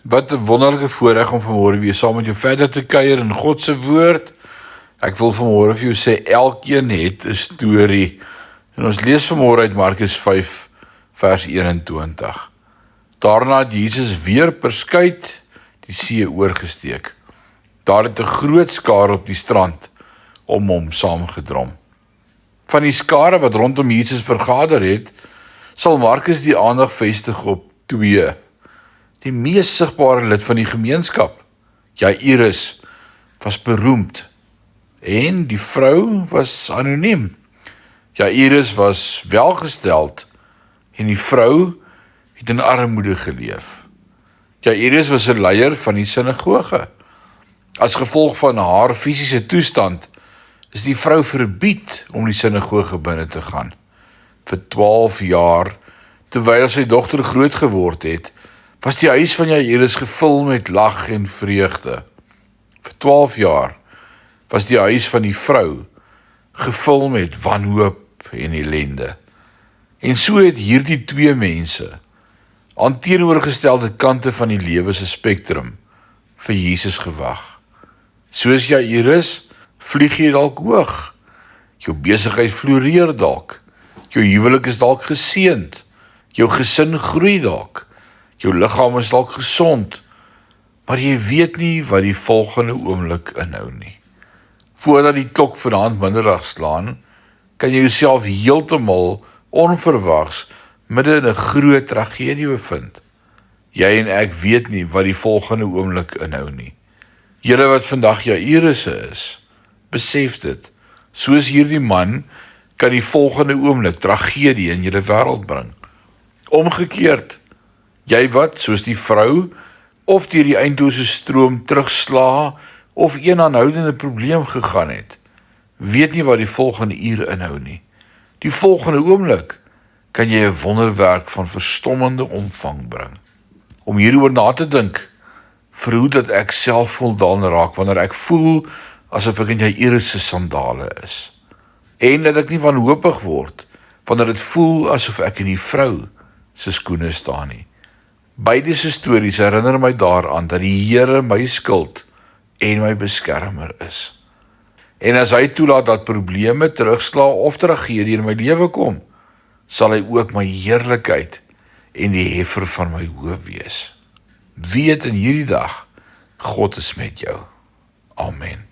Wat 'n wonderlike voorreg om vanmôre weer saam met jou verder te kuier in God se woord. Ek wil vanmôre vir jou sê, elkeen het 'n storie. En ons lees vanmôre uit Markus 5 vers 21. Daarna het Jesus weer per skuit die see oorgesteek. Daar het 'n groot skare op die strand om hom saamgedrom. Van die skare wat rondom Jesus vergader het, sal Markus die aandag vestig op 2. Die mees sigbare lid van die gemeenskap, Jairus, was beroemd en die vrou was anoniem. Jairus was welgesteld en die vrou het in armoede geleef. Jairus was 'n leier van die sinagoge. As gevolg van haar fisiese toestand is die vrou verbied om die sinagoge binne te gaan. Vir 12 jaar, terwyl sy dogter groot geword het, was die huis van Jairus gevul met lag en vreugde. Vir 12 jaar was die huis van die vrou gevul met wanhoop en ellende. En so het hierdie twee mense aan teenoorgestelde kante van die lewe se spektrum vir Jesus gewag. Soos Jairus vlieg jy dalk hoog, jou besigheid floreer dalk, jou huwelik is dalk geseënd, jou gesin groei dalk, jou liggaam is dalk gesond, maar jy weet nie wat die volgende oomblik inhou nie. Voordat die klok vanaand middag slaan, kan jy jouself heeltemal onverwags midde in 'n groot tragedie bevind. Jy en ek weet nie wat die volgende oomblik inhou nie. Julle wat vandag Jairus is, besef dit. Soos hierdie man kan die volgende oomblik tragedie in julle wêreld bring. Omgekeerd, jy wat soos die vrou of deur die eindlose stroom terugsla of een aanhoudende probleem gegaan het, weet nie wat die volgende uur inhou nie. Die volgende oomblik kan jy 'n wonderwerk van verstommende omvang bring. Om hieroor na te dink, verhoed dat ek self voldaan raak wanneer ek voel asof ek in Jairus se sandale is. En dat ek nie wanhoopig word wanneer dit voel asof ek in die vrou se skoene staan nie. Beide se stories herinner my daaraan dat die Here my skild en my beskermer is. En as hy toelaat dat probleme terugslaan of tragedie in my lewe kom, sal hy ook my heerlikheid en die heffer van my hoof wees. Weet in hierdie dag, God is met jou. Amen.